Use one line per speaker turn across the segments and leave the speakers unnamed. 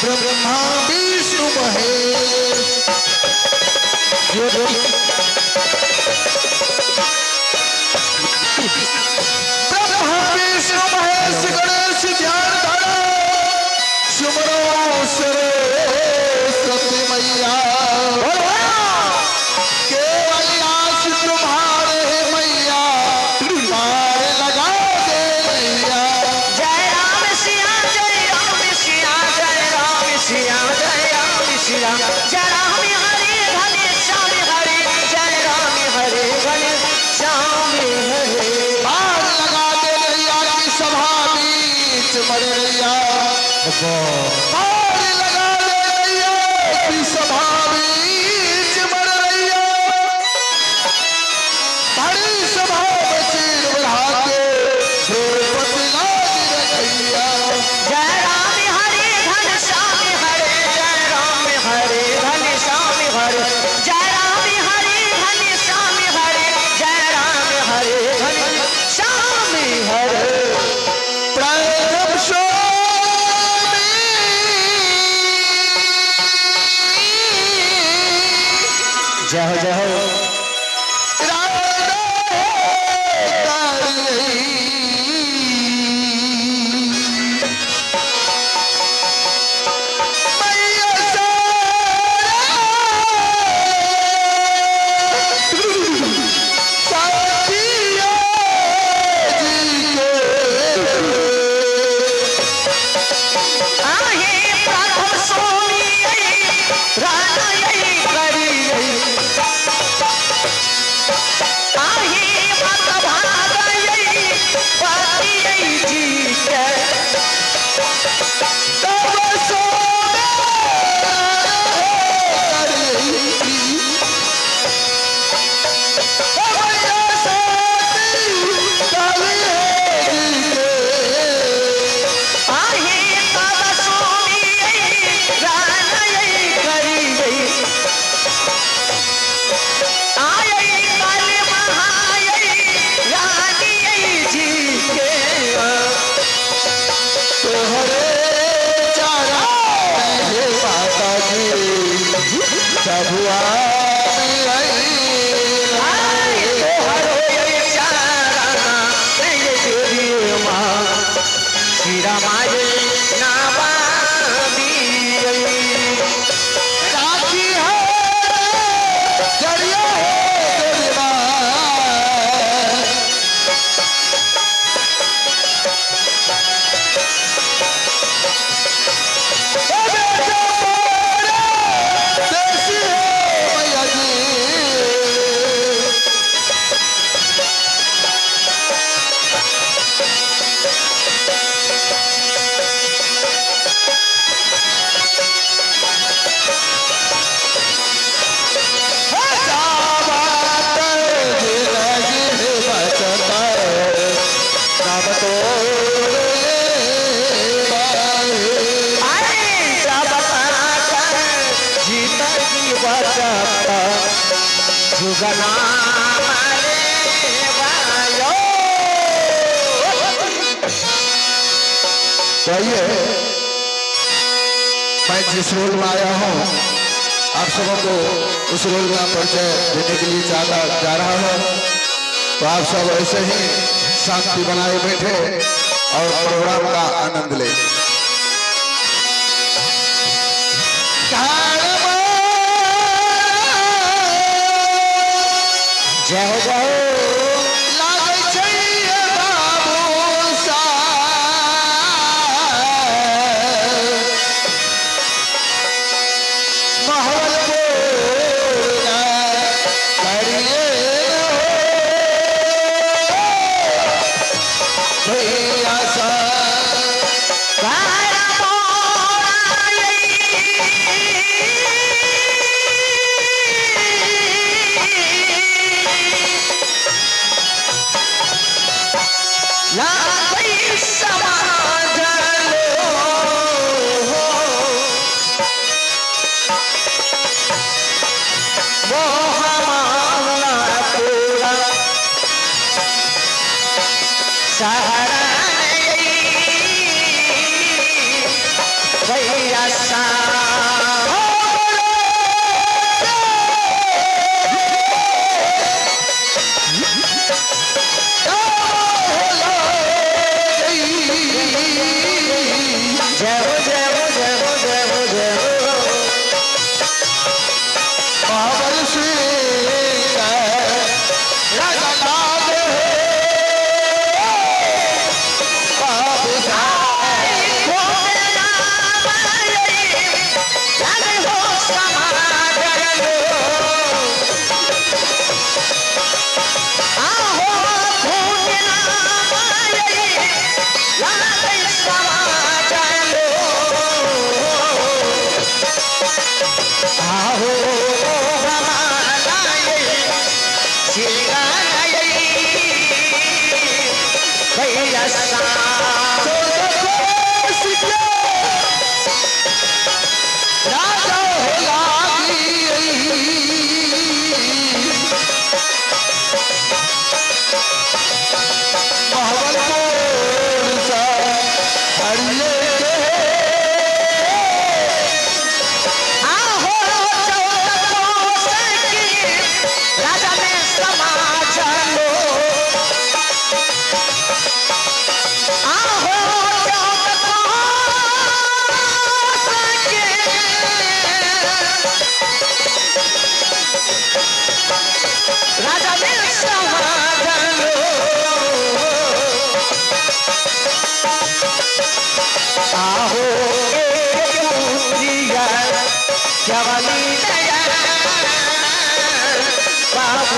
ब्रह्मा विष्णु महेश ब्रह्मा विष्णु महेश गणेश ध्यान धरो सुमरो सरस्वती मैया केवल आस तुम्हारे मैया पार लगा दे मैया।
जय राम सिया जय राम सिया जय राम सिया जय राम सिया जय राम हरे घने श्याम हरे जय राम हरे घने श्याम हरे।
पार लगा दे मैया की सभा बीच मर रैया पार लगा दे मैया की सभा बीच मर रैया बड़ी सभा में चीर बढ़ा के द्रौपदी लाज रखैया।
जय राम हरे घन श्याम हरे जय राम हरे घन श्याम हरे जय राम हरे घन श्याम हरे जय राम हरे घन श्याम हरे।
प्रथम स्वामी
जय जय
चाहिए मैं जिस रोल में आया हूँ आप सबों को उस रोल का परिचय देने के लिए जा रहा हूँ। तो आप सब ऐसे ही शांति बनाए बैठे और प्रोग्राम का आनंद ले।
जय जय
करिए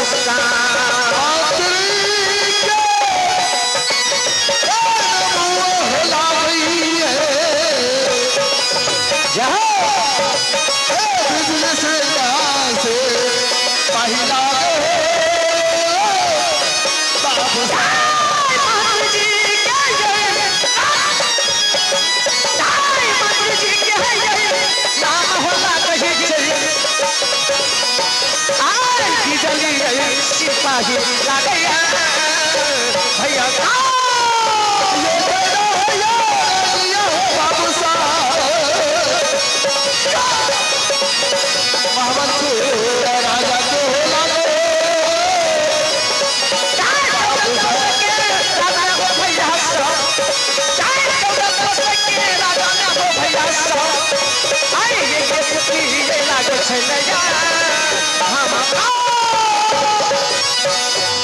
मुस्कान सिपाही लागया भैया
बाबू साहब मोहम्मद राजा के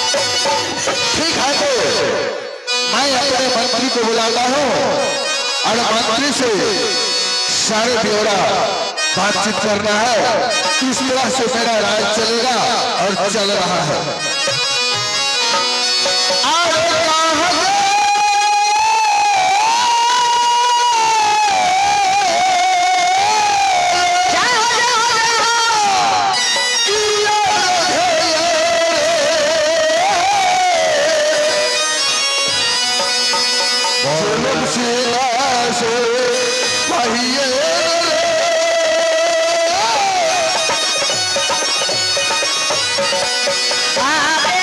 ठीक है तो मैं अपने मंत्री को बुलाता हूँ और मंत्री से सारे ब्यौरा बातचीत करना है। किस तरह से मेरा राज चलेगा और चल रहा है।
Ah,